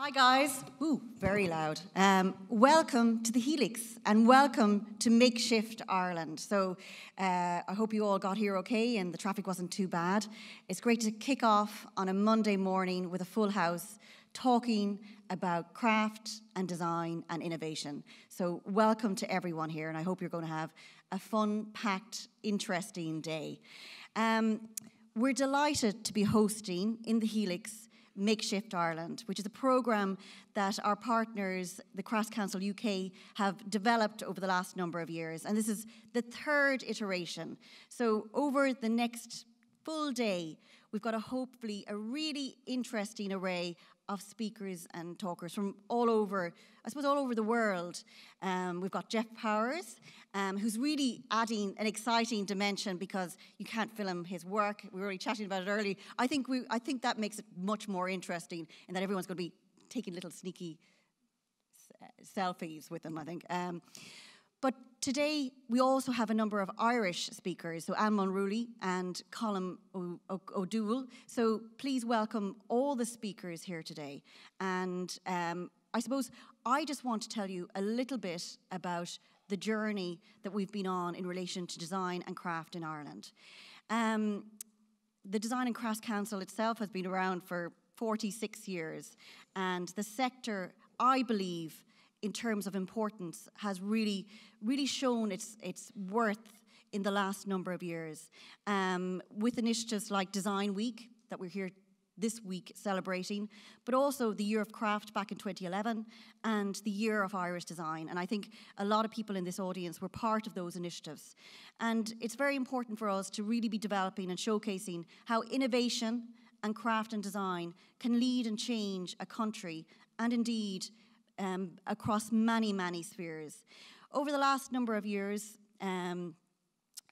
Hi guys, ooh, very loud. Welcome to the Helix and welcome to Makeshift Ireland. So I hope you all got here okay and the traffic wasn't too bad. It's great to kick off on a Monday morning with a full house talking about craft and design and innovation. So welcome to everyone here and I hope you're going to have a fun-packed, interesting day. We're delighted to be hosting in the Helix Makeshift Ireland, which is a programme that our partners, the Crafts Council UK, have developed over the last number of years. And this is the third iteration. So over the next full day, we've got hopefully a really interesting array of speakers and talkers from all over, I suppose all over the world. We've got Jeff Powers, who's really adding an exciting dimension because you can't film his work. We were already chatting about it earlier. I think that makes it much more interesting in that everyone's going to be taking little sneaky selfies with him, I think. But today, we also have a number of Irish speakers, so Anne Mulrooney and Colin O'Doul. So please welcome all the speakers here today. And I suppose I just want to tell you a little bit about the journey that we've been on in relation to design and craft in Ireland. The Design and Crafts Council itself has been around for 46 years, and the sector, I believe, in terms of importance, has really shown its worth in the last number of years. With initiatives like Design Week, that we're here this week celebrating, but also the Year of Craft back in 2011, and the Year of Irish Design. And I think a lot of people in this audience were part of those initiatives. And it's very important for us to really be developing and showcasing how innovation and craft and design can lead and change a country, and indeed, across many, many spheres. Over the last number of years,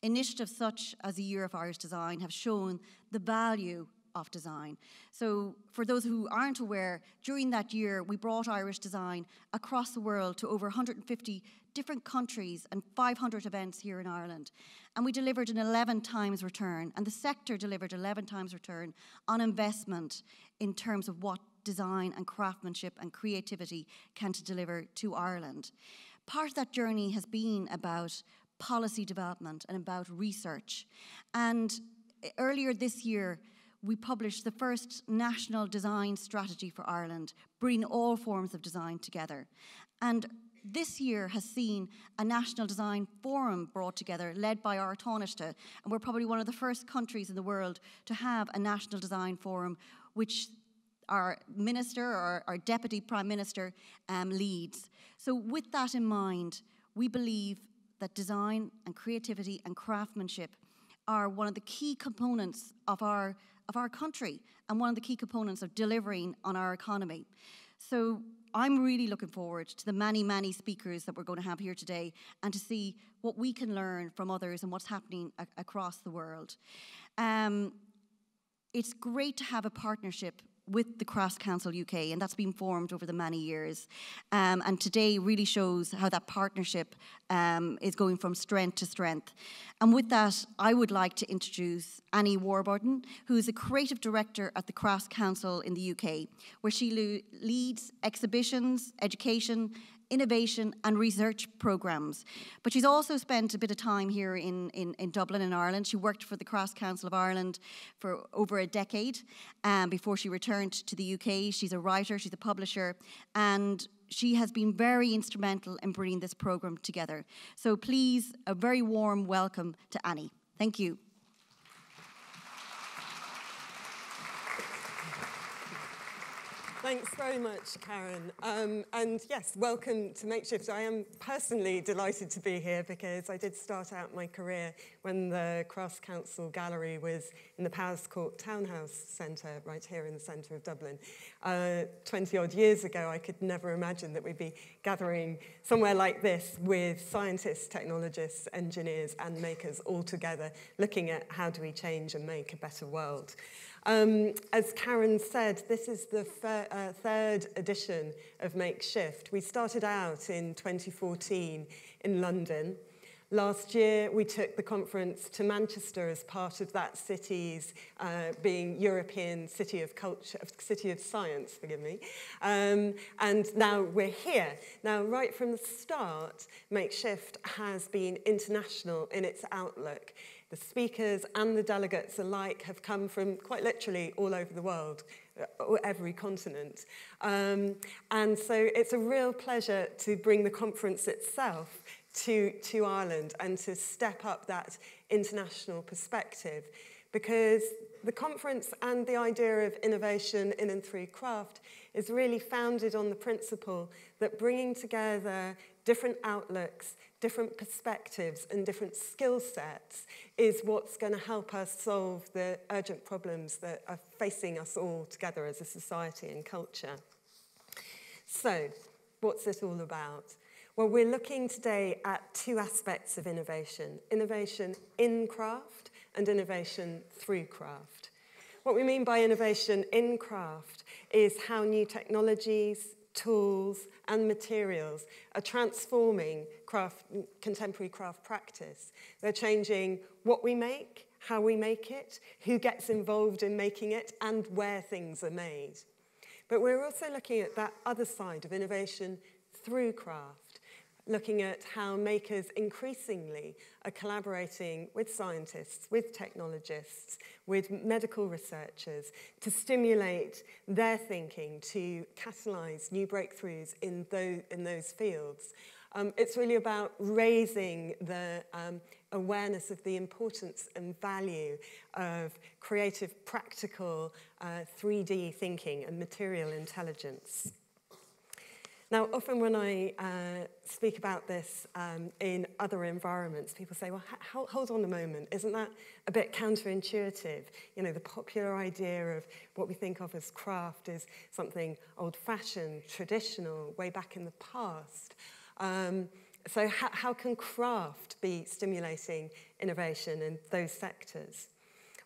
initiatives such as the Year of Irish Design have shown the value of design. So for those who aren't aware, during that year, we brought Irish design across the world to over 150 different countries and 500 events here in Ireland. And we delivered an 11 times return, and the sector delivered 11 times return on investment in terms of what design and craftsmanship and creativity can deliver to Ireland. Part of that journey has been about policy development and about research. And earlier this year, we published the first national design strategy for Ireland, bringing all forms of design together. And this year has seen a national design forum brought together, led by our Taoiseach, and we're probably one of the first countries in the world to have a national design forum, which our minister, or our deputy prime minister, leads. So with that in mind, we believe that design and creativity and craftsmanship are one of the key components of our country and one of the key components of delivering on our economy. So I'm really looking forward to the many, many speakers that we're going to have here today and to see what we can learn from others and what's happening across the world. It's great to have a partnership with the Crafts Council UK, and that's been formed over the many years. And today really shows how that partnership is going from strength to strength. And with that, I would like to introduce Annie Warburton, who is a creative director at the Crafts Council in the UK, where she leads exhibitions, education, innovation and research programmes. But she's also spent a bit of time here in Dublin in Ireland. She worked for the Crafts Council of Ireland for over a decade before she returned to the UK. She's a writer, she's a publisher, and she has been very instrumental in bringing this programme together. So please, a very warm welcome to Annie. Thank you. Thanks very much, Karen. And yes, welcome to Makeshift. I am personally delighted to be here because I did start out my career when the Crafts Council Gallery was in the Powers Court Townhouse Centre, right here in the centre of Dublin. 20-odd years ago, I could never imagine that we'd be gathering somewhere like this with scientists, technologists, engineers, and makers all together, looking at how do we change and make a better world. As Karen said, this is the third edition of Makeshift. We started out in 2014 in London. Last year, we took the conference to Manchester as part of that city's being European City of Culture, City of Science, forgive me. And now we're here. Now, right from the start, Makeshift has been international in its outlook. The speakers and the delegates alike have come from quite literally all over the world, every continent. And so it's a real pleasure to bring the conference itself to Ireland and to step up that international perspective, because the conference and the idea of innovation in and through craft is really founded on the principle that bringing together different outlooks, different perspectives and different skill sets is what's going to help us solve the urgent problems that are facing us all together as a society and culture. So, what's it all about? Well, we're looking today at two aspects of innovation: innovation in craft and innovation through craft. What we mean by innovation in craft is how new technologies, tools, and materials are transforming contemporary craft practice. They're changing what we make, how we make it, who gets involved in making it, and where things are made. But we're also looking at that other side of innovation through craft, looking at how makers increasingly are collaborating with scientists, with technologists, with medical researchers to stimulate their thinking, to catalyse new breakthroughs in those fields. It's really about raising the awareness of the importance and value of creative, practical 3D thinking and material intelligence. Now, often when I speak about this in other environments, people say, well, hold on a moment, isn't that a bit counterintuitive? You know, the popular idea of what we think of as craft is something old-fashioned, traditional, way back in the past. So how can craft be stimulating innovation in those sectors?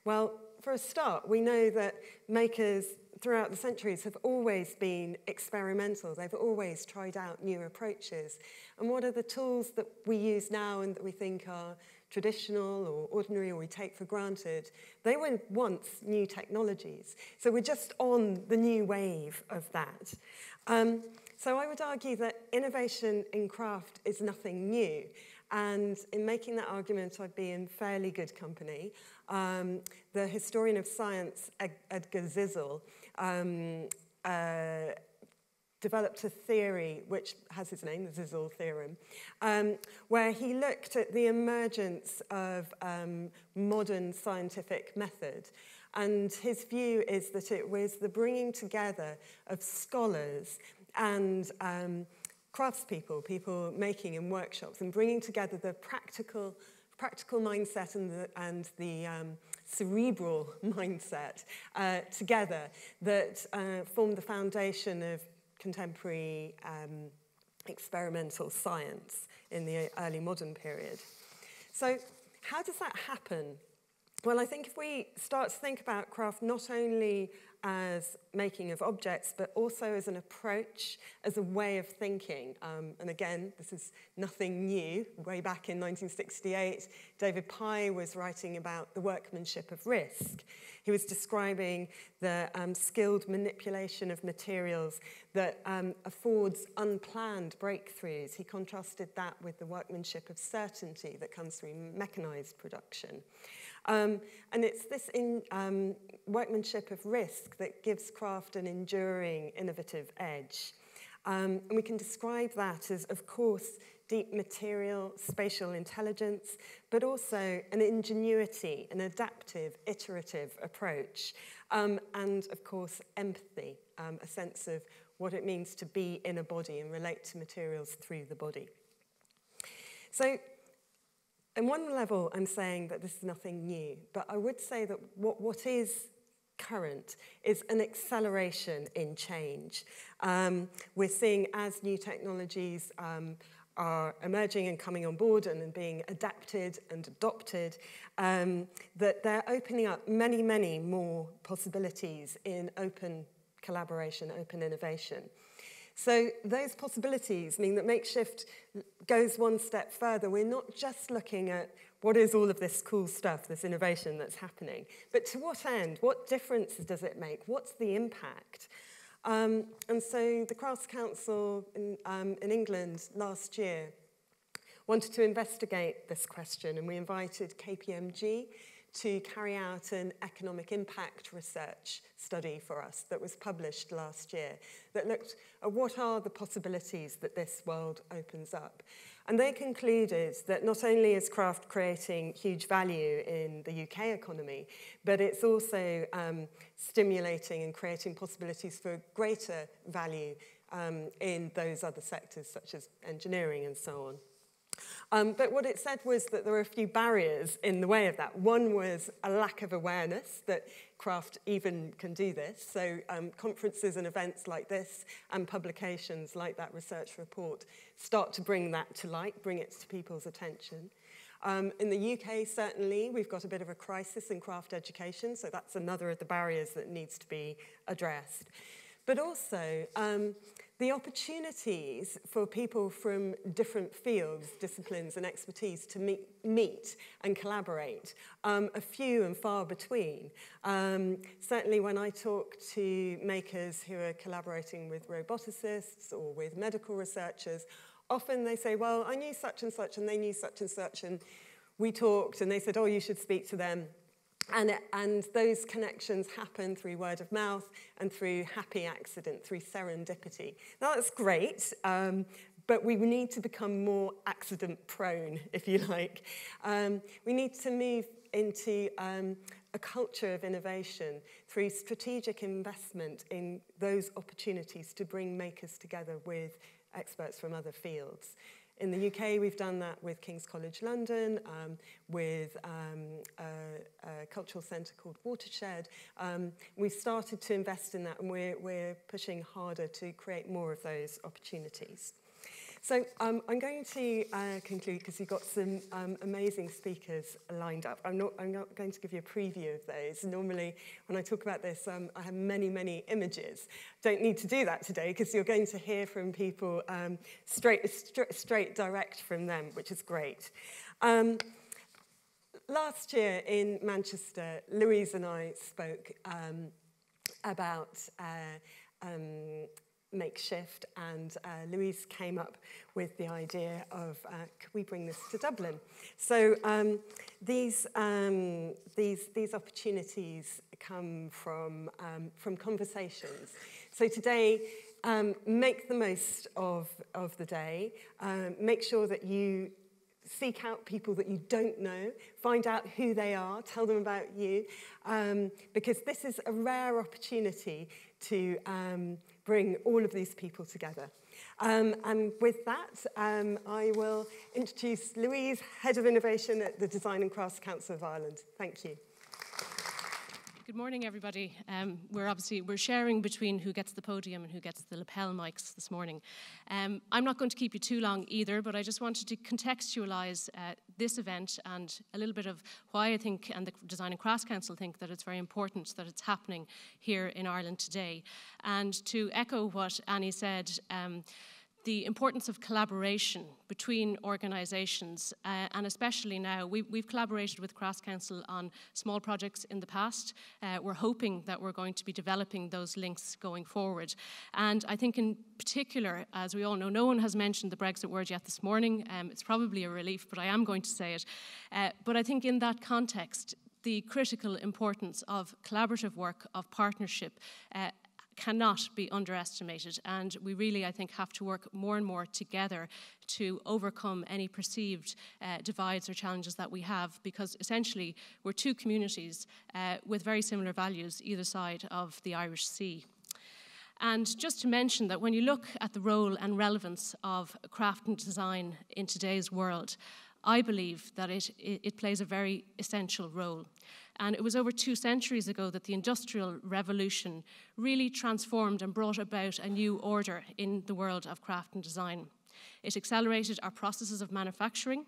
Well, for a start, we know that makers throughout the centuries have always been experimental. They've always tried out new approaches. And what are the tools that we use now and that we think are traditional or ordinary or we take for granted? They were once new technologies. So we're just on the new wave of that. So I would argue that innovation in craft is nothing new. And in making that argument, I'd be in fairly good company. The historian of science, Edgar Zissel, developed a theory which has his name, the Zissel theorem, where he looked at the emergence of modern scientific method. And his view is that it was the bringing together of scholars and craftspeople, people making in workshops, and bringing together the practical mindset and the cerebral mindset together that formed the foundation of contemporary experimental science in the early modern period. So how does that happen? Well, I think if we start to think about craft not only as making of objects, but also as an approach, as a way of thinking. And again, this is nothing new. Way back in 1968, David Pye was writing about the workmanship of risk. He was describing the skilled manipulation of materials that affords unplanned breakthroughs. He contrasted that with the workmanship of certainty that comes through mechanized production. And it's this workmanship of risk that gives craft an enduring, innovative edge. And we can describe that as, of course, deep material, spatial intelligence, but also an ingenuity, an adaptive, iterative approach. And, of course, empathy, a sense of what it means to be in a body and relate to materials through the body. So, on one level, I'm saying that this is nothing new, but I would say that what is current is an acceleration in change. We're seeing as new technologies are emerging and coming on board and being adapted and adopted, that they're opening up many, many more possibilities in open collaboration, open innovation. So those possibilities mean that Makeshift goes one step further. We're not just looking at what is all of this cool stuff, this innovation that's happening, but to what end? What difference does it make? What's the impact? And so the Crafts Council in England last year wanted to investigate this question, and we invited KPMG to carry out an economic impact research study for us that was published last year that looked at what are the possibilities that this world opens up. And they concluded that not only is craft creating huge value in the UK economy, but it's also stimulating and creating possibilities for greater value in those other sectors such as engineering and so on. But what it said was that there were a few barriers in the way of that. One was a lack of awareness that craft even can do this. So conferences and events like this and publications like that research report start to bring that to light, bring it to people's attention. In the UK, certainly, we've got a bit of a crisis in craft education, so that's another of the barriers that needs to be addressed. But also, the opportunities for people from different fields, disciplines and expertise to meet and collaborate are few and far between. Certainly when I talk to makers who are collaborating with roboticists or with medical researchers, often they say, well, I knew such and they knew such, and we talked and they said, oh, you should speak to them. And those connections happen through word of mouth and through happy accident, through serendipity. Now, that's great, but we need to become more accident-prone, if you like. We need to move into a culture of innovation through strategic investment in those opportunities to bring makers together with experts from other fields. In the UK, we've done that with King's College London, with a cultural centre called Watershed. We've started to invest in that, and we're pushing harder to create more of those opportunities. So I'm going to conclude because you've got some amazing speakers lined up. I'm not going to give you a preview of those. Normally, when I talk about this, I have many, many images. Don't need to do that today because you're going to hear from people straight direct from them, which is great. Last year in Manchester, Louise and I spoke about Makeshift, and Louise came up with the idea of could we bring this to Dublin? So these opportunities come from conversations. So today, make the most of the day. Make sure that you seek out people that you don't know, find out who they are, tell them about you, because this is a rare opportunity to bring all of these people together. And with that, I will introduce Louise, Head of Innovation at the Design and Crafts Council of Ireland. Thank you. Good morning, everybody. We're sharing between who gets the podium and who gets the lapel mics this morning. I'm not going to keep you too long either, but I just wanted to contextualise this event and a little bit of why I think, and the Design and Crafts Council think, that it's very important that it's happening here in Ireland today. And to echo what Annie said, the importance of collaboration between organisations, and especially now. We've collaborated with Crafts Council on small projects in the past. We're hoping that we're going to be developing those links going forward. And I think in particular, as we all know, no one has mentioned the Brexit word yet this morning. It's probably a relief, but I am going to say it. But I think in that context, the critical importance of collaborative work, of partnership, cannot be underestimated, and we really, I think, have to work more and more together to overcome any perceived divides or challenges that we have, because essentially we're two communities with very similar values either side of the Irish Sea. And just to mention that when you look at the role and relevance of craft and design in today's world, I believe that it plays a very essential role. And it was over 2 centuries ago that the Industrial Revolution really transformed and brought about a new order in the world of craft and design. It accelerated our processes of manufacturing,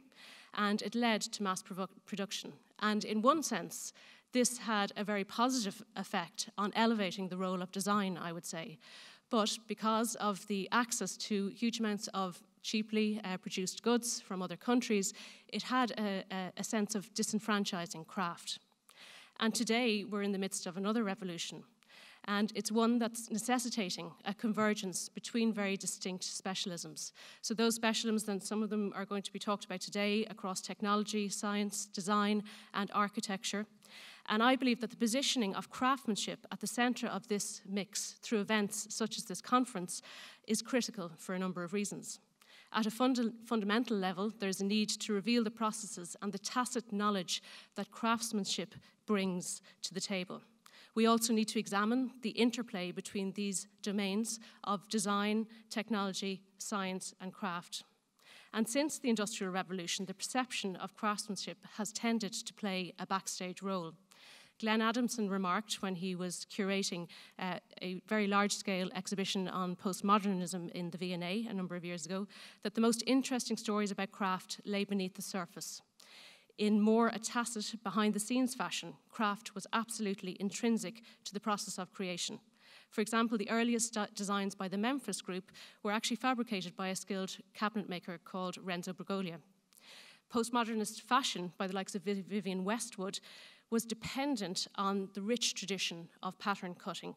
and it led to mass production. And in one sense, this had a very positive effect on elevating the role of design, I would say. But because of the access to huge amounts of cheaply produced goods from other countries, it had a sense of disenfranchising craft. And today, we're in the midst of another revolution. And it's one that's necessitating a convergence between very distinct specialisms. So those specialisms, then some of them are going to be talked about today across technology, science, design, and architecture. And I believe that the positioning of craftsmanship at the centre of this mix through events such as this conference is critical for a number of reasons. At a fundamental level, there's a need to reveal the processes and the tacit knowledge that craftsmanship brings to the table. We also need to examine the interplay between these domains of design, technology, science, and craft. And since the Industrial Revolution, the perception of craftsmanship has tended to play a backstage role. Glenn Adamson remarked when he was curating a very large-scale exhibition on postmodernism in the V&A a number of years ago, that the most interesting stories about craft lay beneath the surface. In more a tacit, behind-the-scenes fashion, craft was absolutely intrinsic to the process of creation. For example, the earliest designs by the Memphis group were actually fabricated by a skilled cabinet maker called Renzo Bergoglio. Postmodernist fashion by the likes of Vivienne Westwood was dependent on the rich tradition of pattern cutting.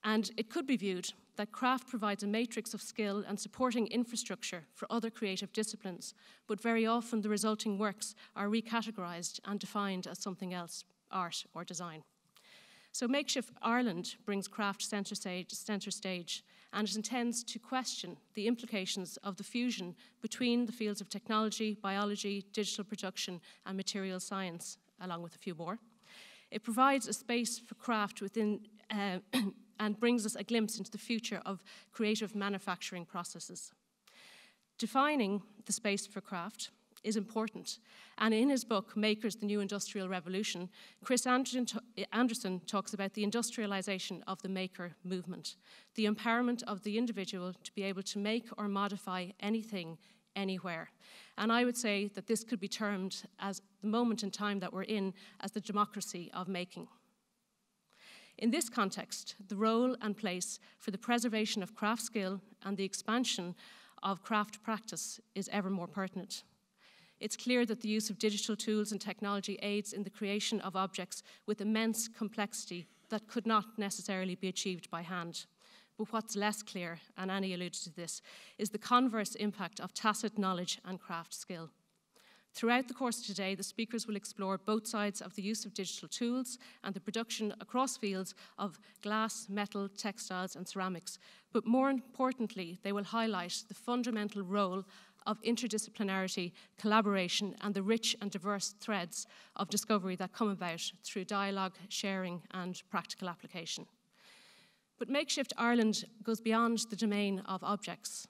And it could be viewed that craft provides a matrix of skill and supporting infrastructure for other creative disciplines, but very often the resulting works are recategorized and defined as something else, art or design. So Makeshift Ireland brings craft center stage, and it intends to question the implications of the fusion between the fields of technology, biology, digital production, and material science, along with a few more. It provides a space for craft within and brings us a glimpse into the future of creative manufacturing processes. Defining the space for craft is important, and in his book, Makers, the New Industrial Revolution, Chris Anderson talks about the industrialization of the maker movement, the empowerment of the individual to be able to make or modify anything, anywhere. And I would say that this could be termed as the moment in time that we're in as the democracy of making. In this context, the role and place for the preservation of craft skill and the expansion of craft practice is ever more pertinent. It's clear that the use of digital tools and technology aids in the creation of objects with immense complexity that could not necessarily be achieved by hand. But what's less clear, and Annie alluded to this, is the converse impact of tacit knowledge and craft skill. Throughout the course today, the speakers will explore both sides of the use of digital tools and the production across fields of glass, metal, textiles, and ceramics. But more importantly, they will highlight the fundamental role of interdisciplinarity, collaboration, and the rich and diverse threads of discovery that come about through dialogue, sharing, and practical application. But Makeshift Ireland goes beyond the domain of objects.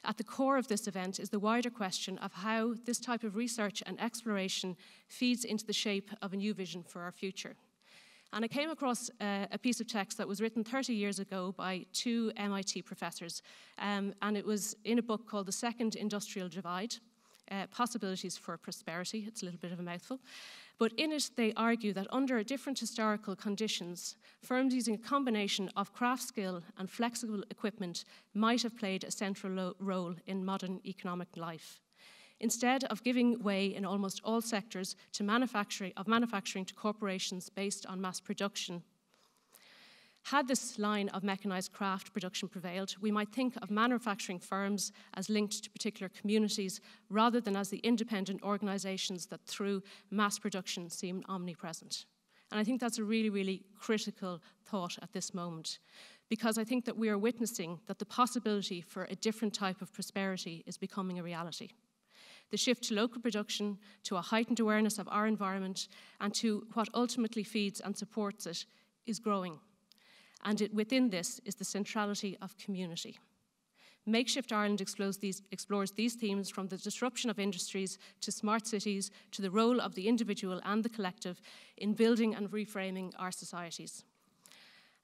At the core of this event is the wider question of how this type of research and exploration feeds into the shape of a new vision for our future. And I came across a piece of text that was written 30 years ago by two MIT professors, and it was in a book called The Second Industrial Divide, Possibilities for Prosperity. It's a little bit of a mouthful. But in it, they argue that under different historical conditions, firms using a combination of craft skill and flexible equipment might have played a central role in modern economic life. Instead of giving way in almost all sectors to manufacturing to corporations based on mass production, had this line of mechanized craft production prevailed, we might think of manufacturing firms as linked to particular communities rather than as the independent organizations that through mass production seem omnipresent. And I think that's a really, really critical thought at this moment, because I think that we are witnessing that the possibility for a different type of prosperity is becoming a reality. The shift to local production, to a heightened awareness of our environment, and to what ultimately feeds and supports it is growing. And within this is the centrality of community. Makeshift Ireland explores these themes from the disruption of industries to smart cities to the role of the individual and the collective in building and reframing our societies.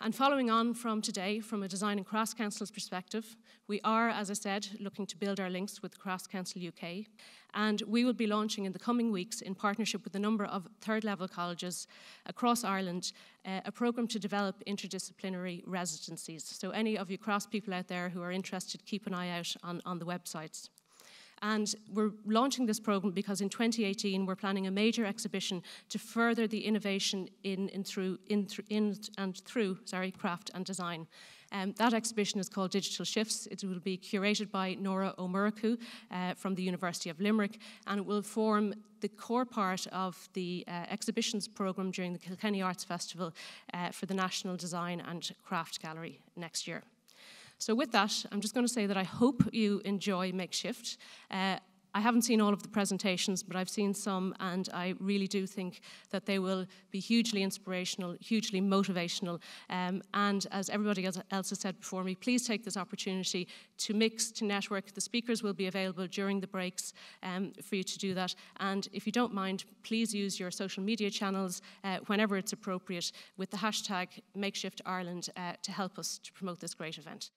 And following on from today, from a Design and Crafts Council's perspective, we are, as I said, looking to build our links with Crafts Council UK, and we will be launching in the coming weeks, in partnership with a number of third-level colleges across Ireland, a programme to develop interdisciplinary residencies. So any of you crafts people out there who are interested, keep an eye out on the websites. And we're launching this programme because in 2018 we're planning a major exhibition to further the innovation in and through craft and design. That exhibition is called Digital Shifts. It will be curated by Nora O'Muraku from the University of Limerick, and it will form the core part of the exhibitions programme during the Kilkenny Arts Festival for the National Design and Craft Gallery next year. So with that, I'm just going to say that I hope you enjoy Makeshift. I haven't seen all of the presentations, but I've seen some, and I really do think that they will be hugely inspirational, hugely motivational. And as everybody else has said before me, please take this opportunity to mix, to network. The speakers will be available during the breaks for you to do that. And if you don't mind, please use your social media channels whenever it's appropriate with the hashtag MakeshiftIreland to help us to promote this great event.